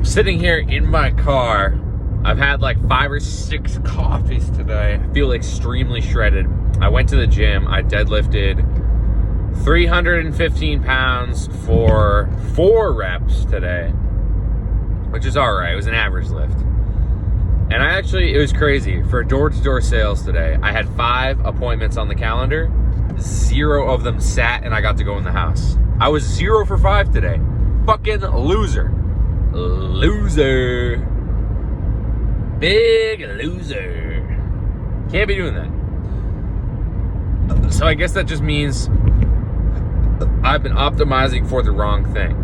I'm sitting here in my car. I've had like 5 or 6 coffees today. I feel extremely shredded. I went to the gym. I deadlifted 315 pounds for 4 reps today, which is all right. It was an average lift. And it was crazy. For door-to-door sales today, I had 5 appointments on the calendar. 0 of them sat, and I got to go in the house. I was 0 for 5 today. Fucking loser. Loser. Big loser. Can't be doing that. So I guess that just means I've been optimizing for the wrong thing.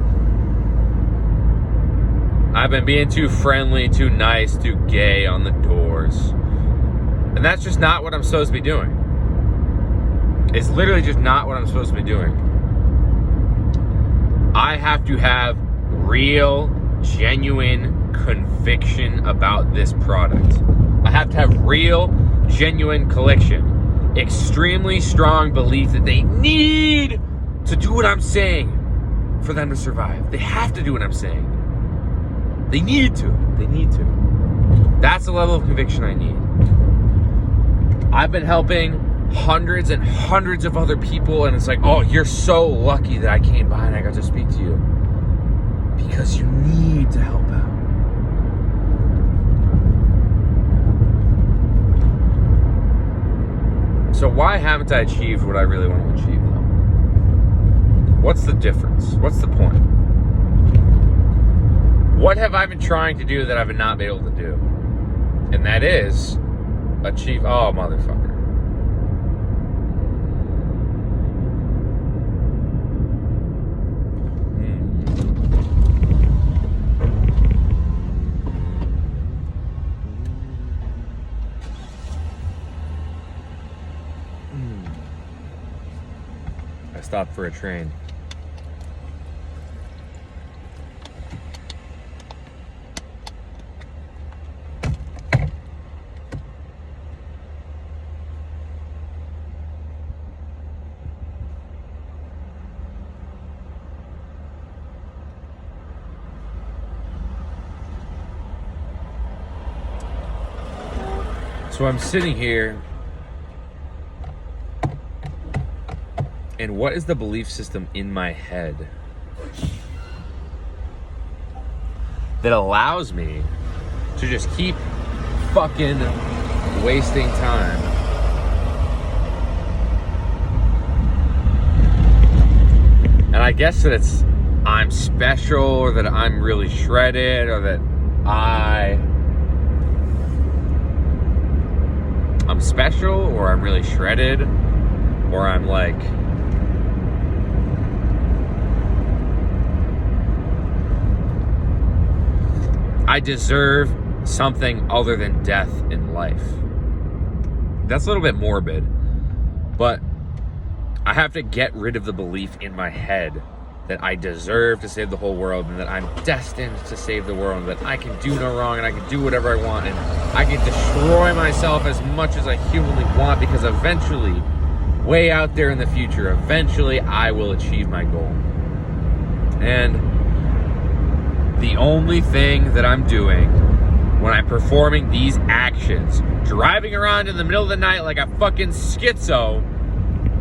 I've been being too friendly, too nice, too gay on the doors. And that's just not what I'm supposed to be doing. It's literally just not what I'm supposed to be doing. I have to have real, genuine conviction about this product. I have to have real, genuine conviction. Extremely strong belief that they need to do what I'm saying for them to survive. They have to do what I'm saying. They need to. They need to. That's the level of conviction I need. I've been helping hundreds and hundreds of other people, and it's like, oh, you're so lucky that I came by and I got to speak to you. Because you need to help out. So why haven't I achieved what I really want to achieve, though? What's the difference? What's the point? What have I been trying to do that I've not been able to do? And that is achieve, oh, motherfucker. I stopped for a train. So I'm sitting here, and what is the belief system in my head that allows me to just keep fucking wasting time? And I guess that it's I'm special, or that I'm really shredded, or that I'm special, or I'm really shredded, or I'm like I deserve something other than death in life. That's a little bit morbid, but I have to get rid of the belief in my head that I deserve to save the whole world, and that I'm destined to save the world, and that I can do no wrong, and I can do whatever I want, and I can destroy myself as much as I humanly want, because eventually, way out there in the future, eventually I will achieve my goal. And the only thing that I'm doing when I'm performing these actions, driving around in the middle of the night like a fucking schizo,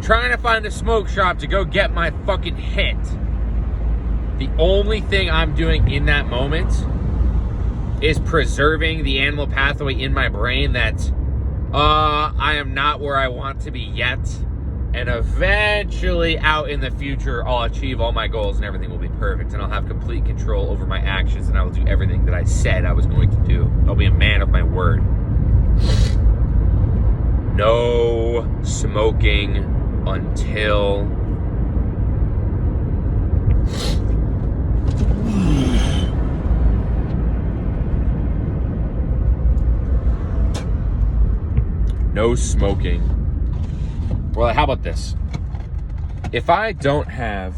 trying to find a smoke shop to go get my fucking hit, the only thing I'm doing in that moment is preserving the animal pathway in my brain that I am not where I want to be yet, and eventually out in the future I'll achieve all my goals and everything will be perfect, and I'll have complete control over my actions, and I will do everything that I said I was going to do. I'll be a man of my word. No smoking until no smoking. Well, how about this? If I don't have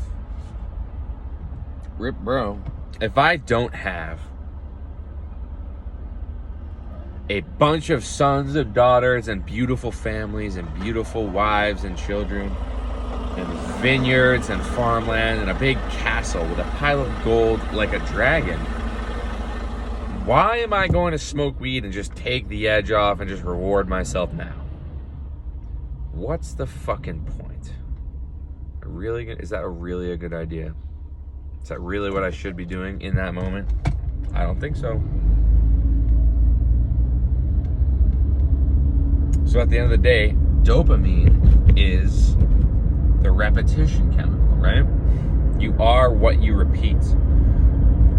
a bunch of sons and daughters and beautiful families and beautiful wives and children and vineyards and farmland and a big castle with a pile of gold like a dragon, Why am I going to smoke weed and just take the edge off and just reward myself now? What's the fucking point? Is that really a good idea? Is that really what I should be doing in that moment? I don't think so. So at the end of the day, dopamine is the repetition chemical, right? You are what you repeat.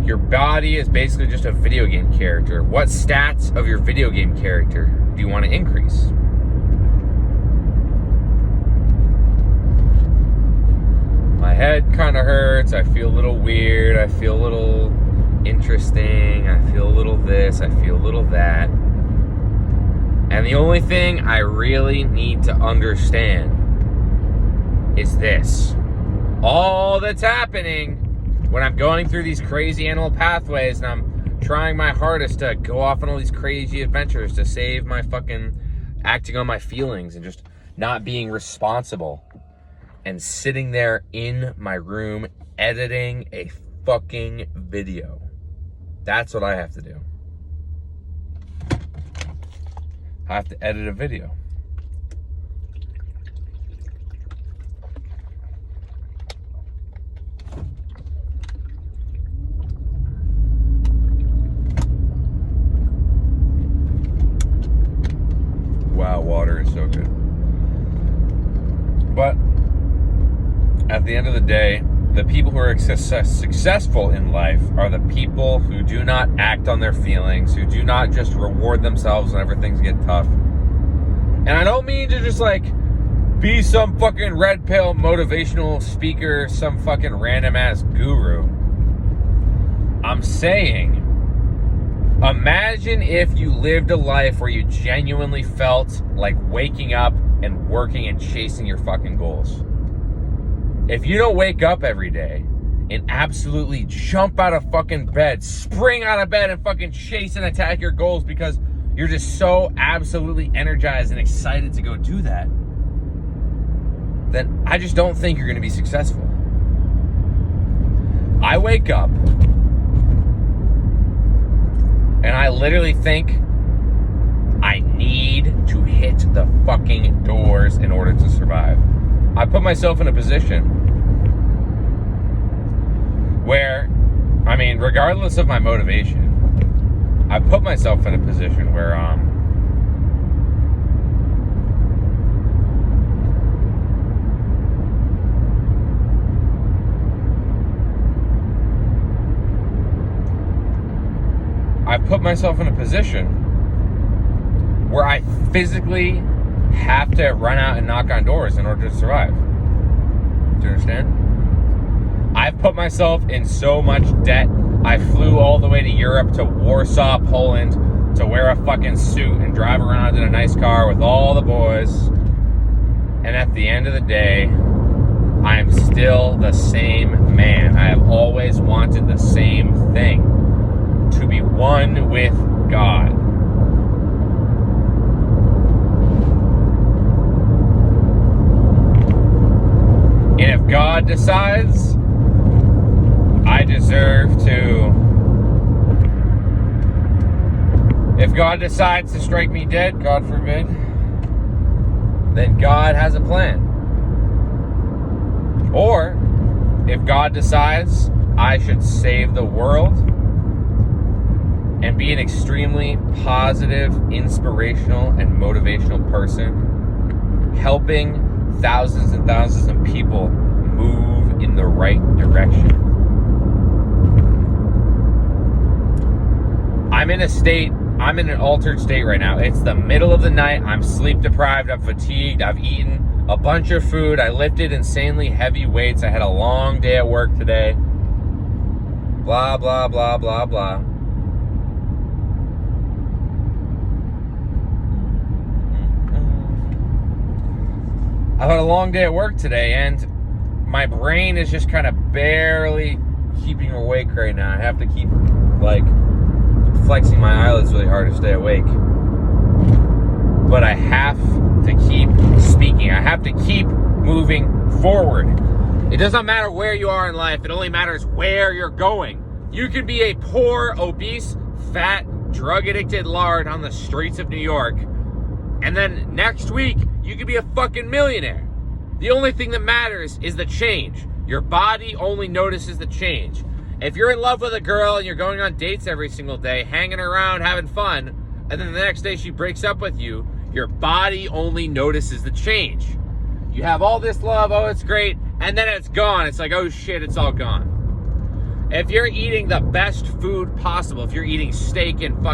Your body is basically just a video game character. What stats of your video game character do you want to increase? My head kind of hurts. I feel a little weird. I feel a little interesting. I feel a little this. I feel a little that. And the only thing I really need to understand is this. All that's happening when I'm going through these crazy animal pathways and I'm trying my hardest to go off on all these crazy adventures to save my fucking acting on my feelings and just not being responsible and sitting there in my room editing a fucking video. That's what I have to do. I have to edit a video. Wow, water is so good. But at the end of the day, the people who are successful in life are the people who do not act on their feelings, who do not just reward themselves whenever things get tough. And I don't mean to just like be some fucking red pill motivational speaker, some fucking random ass guru. I'm saying, imagine if you lived a life where you genuinely felt like waking up and working and chasing your fucking goals. If you don't wake up every day and absolutely jump out of fucking bed, spring out of bed and fucking chase and attack your goals because you're just so absolutely energized and excited to go do that, then I just don't think you're going to be successful. I wake up and I literally think I need to hit the fucking doors in order to survive. I put myself in a position where, I mean, regardless of my motivation, I put myself in a position where, I put myself in a position where I physically have to run out and knock on doors in order to survive. Do you understand? I've put myself in so much debt. I flew all the way to Europe, to Warsaw, Poland, to wear a fucking suit and drive around in a nice car with all the boys. And at the end of the day, I am still the same man. I have always wanted the same thing. To be one with God. And if God decides I deserve to, if God decides to strike me dead, God forbid, then God has a plan. Or if God decides I should save the world and be an extremely positive, inspirational, and motivational person, helping thousands and thousands of people move in the right direction. I'm in an altered state right now. It's the middle of the night. I'm sleep deprived. I'm fatigued. I've eaten a bunch of food. I lifted insanely heavy weights. I had a long day at work today. Blah, blah, blah, blah, blah. I've had a long day at work today, and my brain is just kind of barely keeping awake right now. I have to keep, like, flexing my eyelids really hard to stay awake. But I have to keep speaking. I have to keep moving forward. It doesn't matter where you are in life. It only matters where you're going. You can be a poor, obese, fat, drug-addicted lard on the streets of New York, and then next week, you could be a fucking millionaire. The only thing that matters is the change. Your body only notices the change. If you're in love with a girl and you're going on dates every single day, hanging around, having fun, and then the next day she breaks up with you, your body only notices the change. You have all this love, oh, it's great, and then it's gone. It's like, oh shit, it's all gone. If you're eating the best food possible, if you're eating steak and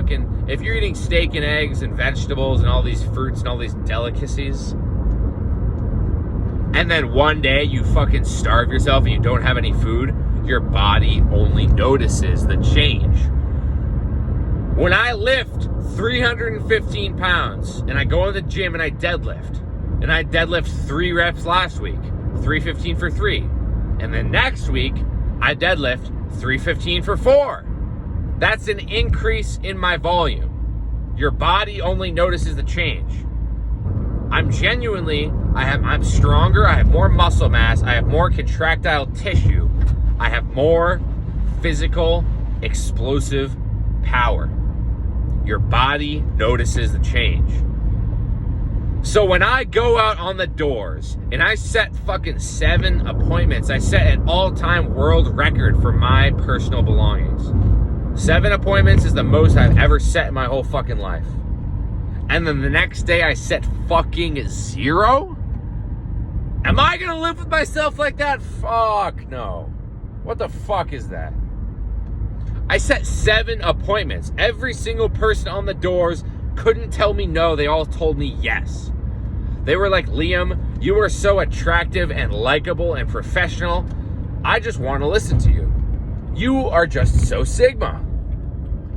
eggs and vegetables and all these fruits and all these delicacies, and then one day you fucking starve yourself and you don't have any food, your body only notices the change. When I lift 315 pounds and I go to the gym and I deadlift 3 reps last week, 315 for 3. And then next week, I deadlift 315 for 4. That's an increase in my volume. Your body only notices the change. I'm stronger, I have more muscle mass, I have more contractile tissue, I have more physical, explosive power. Your body notices the change. So when I go out on the doors and I set fucking 7 appointments, I set an all-time world record for my personal belongings. 7 appointments is the most I've ever set in my whole fucking life. And then the next day I set fucking 0? Am I gonna live with myself like that? Fuck no. What the fuck is that? I set 7 appointments. Every single person on the doors couldn't tell me no. They all told me yes. They were like, Liam, you are so attractive and likable and professional. I just want to listen to you. You are just so Sigma.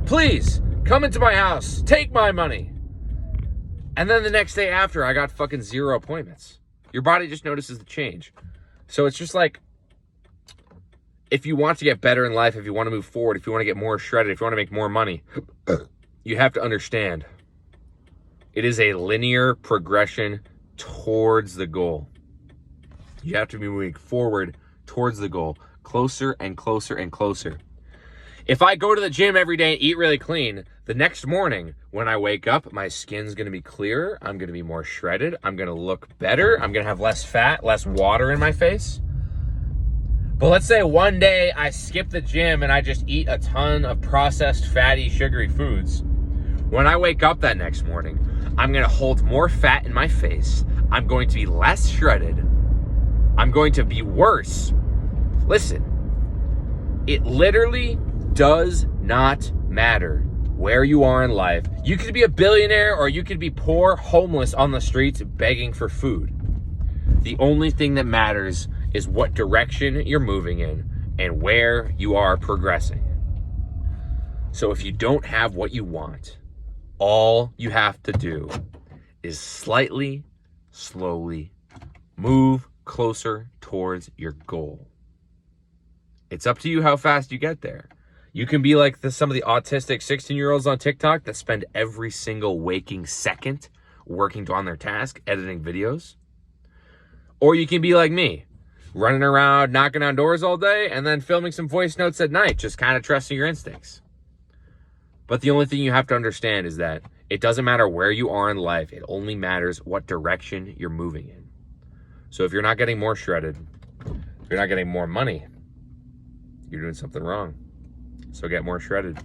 Please, come into my house. Take my money. And then the next day after, I got fucking 0 appointments. Your body just notices the change. So it's just like, if you want to get better in life, if you want to move forward, if you want to get more shredded, if you want to make more money, you have to understand it is a linear progression towards the goal. You have to be moving forward towards the goal, closer and closer and closer. If I go to the gym every day and eat really clean, the next morning when I wake up, my skin's going to be clearer. I'm going to be more shredded. I'm going to look better. I'm going to have less fat, less water in my face. But let's say one day I skip the gym and I just eat a ton of processed, fatty, sugary foods. When I wake up that next morning, I'm going to hold more fat in my face. I'm going to be less shredded. I'm going to be worse. Listen, it literally does not matter where you are in life. You could be a billionaire or you could be poor, homeless on the streets begging for food. The only thing that matters is what direction you're moving in and where you are progressing. So if you don't have what you want, all you have to do is slowly move closer towards your goal. It's up to you how fast you get there. You can be like some of the autistic 16-year-olds on TikTok that spend every single waking second working on their task, editing videos. Or you can be like me, running around, knocking on doors all day, and then filming some voice notes at night, just kind of trusting your instincts. But the only thing you have to understand is that it doesn't matter where you are in life. It only matters what direction you're moving in. So if you're not getting more shredded, if you're not getting more money, you're doing something wrong. So get more shredded.